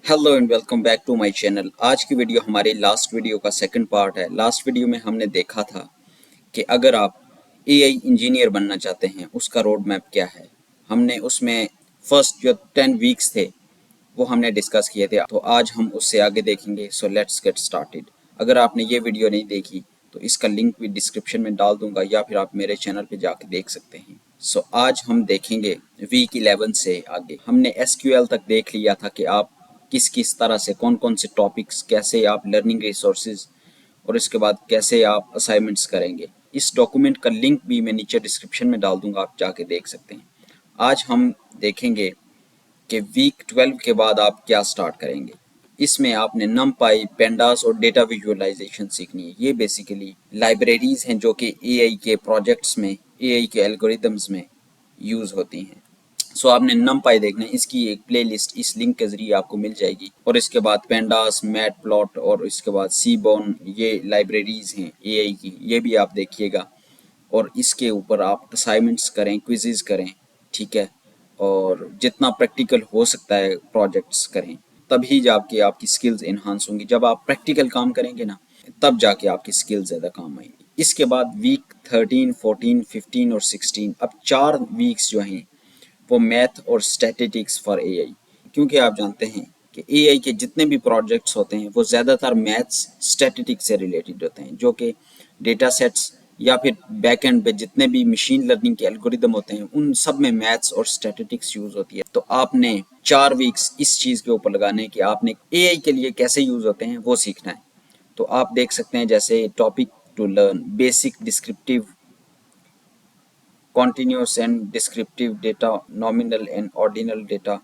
Hello and welcome back to my channel. आज की video हमारी लास्ट वीडियो का सेकंड पार्ट है। लास्ट वीडियो में हमने देखा था कि अगर आप एआई इंजीनियर बनना चाहते हैं उसका रोड मैप क्या है। हमने उसमें फर्स्ट जो 10 वीक्स थे वो हमने डिस्कस किए थे, तो आज हम उससे आगे देखेंगे। So let's get started. अगर आपने ये वीडियो नहीं देखी तो इसका लिंक भी डिस्क्रिप्शन में डाल दूंगा या फिर आप मेरे चैनल पे जाके देख सकते हैं। सो आज हम देखेंगे वीक 11 से आगे। हमने एसक्यूएल तक देख लिया था कि आप किस किस तरह से कौन कौन से टॉपिक्स, कैसे आप लर्निंग रिसोर्सेज और इसके बाद कैसे आप असाइनमेंट्स करेंगे। इस डॉक्यूमेंट का लिंक भी मैं नीचे डिस्क्रिप्शन में डाल दूंगा, आप जाके देख सकते हैं। आज हम देखेंगे कि वीक 12 के बाद आप क्या स्टार्ट करेंगे। इसमें आपने नमपाई, पेंडास और डेटा विजुअलाइजेशन सीखनी है। ये बेसिकली लाइब्रेरीज हैं जो कि एआई के प्रोजेक्ट्स में, एआई के एल्गोरिदम्स में यूज़ होती हैं। सो आपने नमपाई देखना है, इसकी एक प्लेलिस्ट इस लिंक के जरिए आपको मिल जाएगी। और इसके बाद पेंडास, मैट प्लॉट और इसके बाद सीबोन, ये लाइब्रेरीज हैं एआई की, ये भी आप देखिएगा। और इसके ऊपर आप असाइनमेंट्स करें, क्विज़ेस करें, ठीक है। और जितना प्रैक्टिकल हो सकता है प्रोजेक्ट्स करें, तभी जाके आपकी स्किल्स इन्हांस होंगी। जब आप प्रैक्टिकल काम करेंगे ना, तब जाके आपकी स्किल्स ज़्यादा काम आएंगी। इसके बाद वीक 13, 14, 15 और 16, अब 4 वीक्स जो हैं वो मैथ और स्टैटिस्टिक्स फॉर एआई। क्योंकि आप जानते हैं कि एआई के जितने भी प्रोजेक्ट्स होते हैं वो ज़्यादातर मैथ्स स्टैटिस्टिक्स से रिलेटेड होते हैं, जो कि डेटा सेट्स या फिर बैक एंड पे जितने भी मशीन लर्निंग के एल्गोरिदम होते हैं उन सब में मैथ्स और स्टैटिस्टिक्स यूज होती है। तो आपने 4 वीक्स इस चीज़ के ऊपर लगाने कि आपने एआई के लिए कैसे यूज होते हैं वो सीखना है। तो आप देख सकते हैं जैसे topic to learn, basic descriptive, continuous and descriptive data, nominal and ordinal data,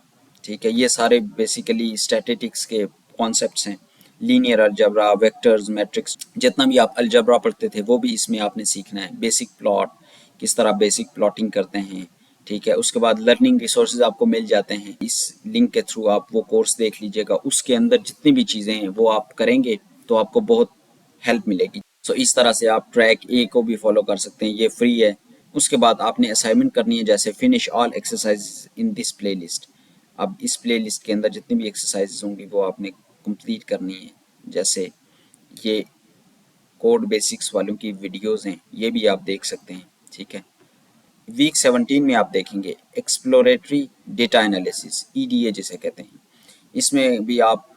ठीक है। ये सारे बेसिकली स्टैटिस्टिक्स के कॉन्सेप्ट्स हैं। लीनियर अलजेब्रा, वेक्टर्स, मैट्रिक्स, जितना भी आप अलजेब्रा पढ़ते थे वो भी इसमें आपने सीखना है। बेसिक प्लॉट, किस तरह बेसिक प्लॉटिंग करते हैं, ठीक है। उसके बाद लर्निंग रिसोर्सेज आपको मिल जाते हैं, इस लिंक के थ्रू आप वो कोर्स देख लीजिएगा। उसके अंदर जितनी भी चीज़ें हैं वो आप करेंगे तो आपको बहुत हेल्प मिलेगी। सो इस तरह से आप ट्रैक ए को भी फॉलो कर सकते हैं, ये फ्री है। उसके बाद आपने असाइनमेंट करनी है, जैसे finish all exercises in this playlist. अब इस प्लेलिस्ट के अंदर जितनी भी एक्सरसाइजेज होंगी वो आपने कंप्लीट करनी है। जैसे ये कोड बेसिक्स वालों की वीडियोस हैं, ये भी आप देख सकते हैं, ठीक है। वीक 17 में आप देखेंगे एक्सप्लोरेटरी डेटा एनालिसिस, ईडीए जिसे कहते हैं। इसमें भी आप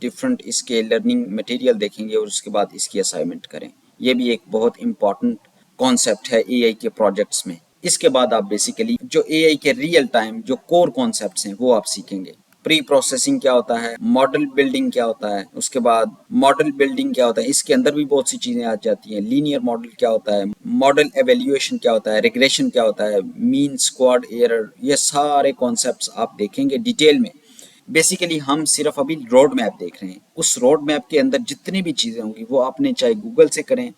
डिफरेंट इसके लर्निंग मटेरियल देखेंगे और उसके बाद इसकी असाइनमेंट करें। ये भी एक बहुत इंपॉर्टेंट कॉन्सेप्ट है एआई के प्रोजेक्ट्स में। इसके बाद आप बेसिकली जो एआई के रियल टाइम जो कोर कॉन्सेप्ट्स हैं वो आप सीखेंगे। प्री प्रोसेसिंग क्या होता है, मॉडल बिल्डिंग क्या होता है, उसके बाद मॉडल बिल्डिंग क्या होता है, इसके अंदर भी बहुत सी चीजें आ जाती हैं। लीनियर मॉडल क्या होता है, मॉडल एवेल्यूएशन क्या होता है, रिग्रेशन क्या होता है, मीन स्क्वाड एरर, ये सारे कॉन्सेप्ट्स आप देखेंगे डिटेल में। बेसिकली हम सिर्फ अभी रोड मैप देख रहे हैं। उस रोड मैप के अंदर जितनी भी चीजें होंगी वो आपने चाहे गूगल से करें,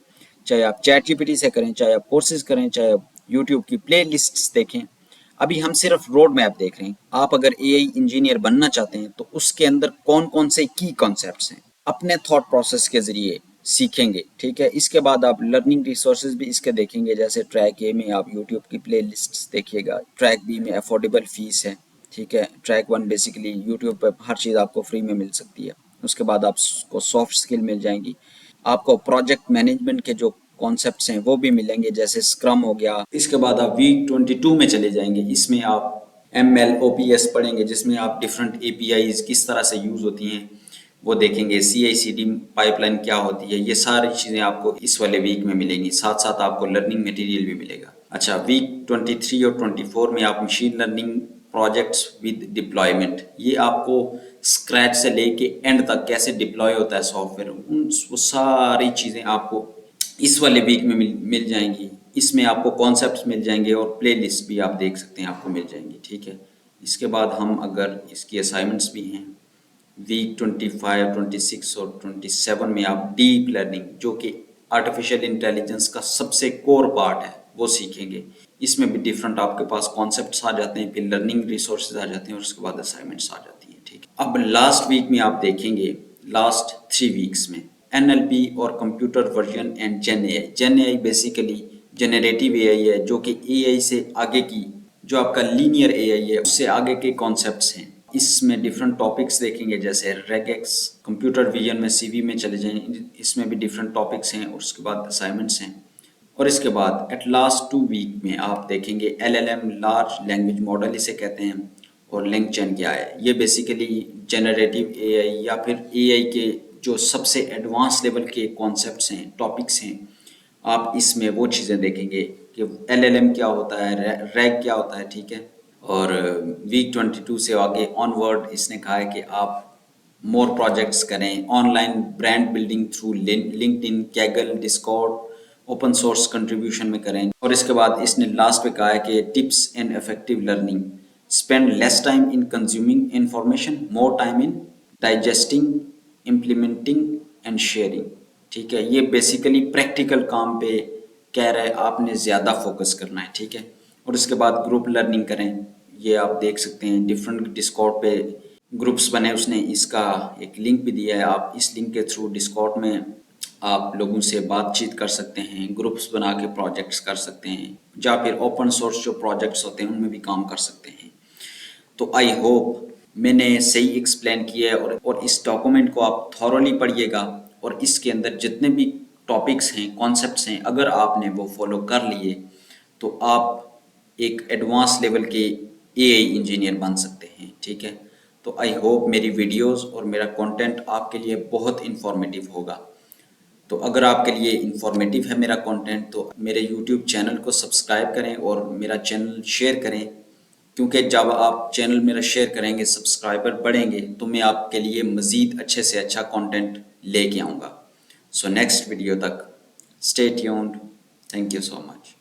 चाहे आप चैट जीपीटी से करें, चाहे आप कोर्सेज करें, चाहे आप यूट्यूब की प्ले लिस्ट देखें। अभी हम सिर्फ रोड मैप देख रहे हैं। आप अगर एआई इंजीनियर बनना चाहते हैं तो उसके अंदर कौन कौन से की कॉन्सेप्ट्स हैं अपने थॉट प्रोसेस के जरिए सीखेंगे, ठीक है। इसके बाद आप लर्निंग रिसोर्सेज भी इसके देखेंगे, जैसे ट्रैक ए में आप यूट्यूब की प्ले लिस्ट देखिएगा, ट्रैक बी में अफोर्डेबल फीस है, ठीक है। ट्रैक 1 बेसिकली यूट्यूब पर हर चीज़ आपको फ्री में मिल सकती है। उसके बाद आपको सॉफ्ट स्किल मिल जाएंगी, आपको प्रोजेक्ट मैनेजमेंट के जो कॉन्सेप्ट्स हैं वो भी मिलेंगे, जैसे स्क्रम हो गया। इसके बाद आप वीक 22 में चले जाएंगे, इसमें आप ML OPS पढ़ेंगे, जिसमें आप डिफरेंट APIs किस तरह से यूज़ होती हैं वो देखेंगे। CI/CD पाइपलाइन क्या होती है, ये सारी चीज़ें आपको इस वाले वीक में मिलेंगी। साथ साथ आपको लर्निंग मटेरियल भी मिलेगा। अच्छा, वीक 23 और 24 में आप machine learning projects with deployment, ये आपको स्क्रैच से लेके एंड तक कैसे डिप्लॉय होता है सॉफ्टवेयर, उन वो सारी चीज़ें आपको इस वाले वीक में मिल जाएंगी। इसमें आपको कॉन्सेप्ट्स मिल जाएंगे और प्ले लिस्ट भी आप देख सकते हैं, आपको मिल जाएंगी, ठीक है। इसके बाद हम अगर इसकी असाइनमेंट्स भी हैं, वीक 25, 26 और 27 में आप डीप लर्निंग, जो कि आर्टिफिशियल इंटेलिजेंस का सबसे कोर पार्ट है, वो सीखेंगे। इसमें भी डिफरेंट आपके पास कॉन्सेप्ट्स आ जाते हैं, फिर लर्निंग रिसोर्सेज आ जाते हैं और उसके बाद असाइनमेंट्स आ जाती हैं, ठीक है। अब लास्ट वीक में आप देखेंगे, लास्ट 3 वीक्स में NLP और computer vision and gen AI. Gen AI basically generative AI है, जो कि एआई से आगे की, जो आपका लीनियर एआई है उससे आगे के कॉन्सेप्ट्स हैं। اس میں ڈفرینٹ ٹاپکس دیکھیں گے، جیسے ریگیکس، کمپیوٹر ویژن میں سی وی میں چلے جائیں، اس میں بھی ڈفرینٹ ٹاپکس ہیں، اور اس کے بعد اسائنمنٹس ہیں. اور اس کے بعد ایٹ لاسٹ 2 ویک میں آپ دیکھیں گے LLM، لارج لینگویج ماڈل اسے کہتے ہیں، اور لنک چین کیا ہے. یہ بیسیکلی جنریٹیو AI یا پھر AI کے جو سب سے ایڈوانس لیول کے کانسیپٹس ہیں، ٹاپکس ہیں، آپ اس میں وہ چیزیں دیکھیں گے کہ LLM کیا ہوتا ہے، ریگ کیا ہوتا ہے، ٹھیک ہے. اور ویک 22 سے آگے آن ورڈ اس نے کہا ہے کہ آپ مور پروجیکٹس کریں، on line brand building through linked in, کیگل، discard, open source contribution میں کریں. اور اس کے بعد اس نے لاسٹ پہ کہا ہے کہ tips and effective learning, spend less time in consuming information, more time in digesting, implementing and sharing. ٹھیک ہے، یہ بیسیکلی پریکٹیکل کام پہ کہہ رہے آپ نے زیادہ فوکس کرنا ہے. ٹھیک ہے. اور اس کے بعد گروپ لرننگ کریں، یہ آپ دیکھ سکتے ہیں ڈفرینٹ ڈسکارڈ پہ گروپس بنے، اس نے اس کا ایک لنک بھی دیا ہے. آپ اس لنک کے تھرو ڈسکارڈ میں آپ لوگوں سے بات چیت کر سکتے ہیں، گروپس بنا کے پروجیکٹس کر سکتے ہیں، یا پھر اوپن سورس جو پروجیکٹس ہوتے ہیں ان میں بھی کام کر سکتے ہیں. تو آئی ہوپ میں نے صحیح ایکسپلین کیا ہے، اور اس ڈاکومنٹ کو آپ تھورولی پڑھیے گا، اور اس کے اندر جتنے بھی ٹاپکس ہیں، کانسیپٹس ہیں، اگر آپ نے وہ فالو کر لیے تو آپ ایک ایڈوانس لیول کے AI انجینئر بن سکتے ہیں. ٹھیک ہے. تو آئی ہوپ میری ویڈیوز اور میرا کنٹینٹ آپ کے لیے بہت انفارمیٹیو ہوگا. تو اگر آپ کے لیے انفارمیٹیو ہے میرا کنٹینٹ تو میرے یوٹیوب چینل کو سبسکرائب کریں اور میرا چینل شیئر کریں، کیونکہ جب آپ چینل میرا شیئر کریں گے، سبسکرائبر بڑھیں گے، تو میں آپ کے لیے مزید اچھے سے اچھا کنٹینٹ لے کے آؤں گا. سو نیکسٹ ویڈیو تک stay tuned. Thank you so much.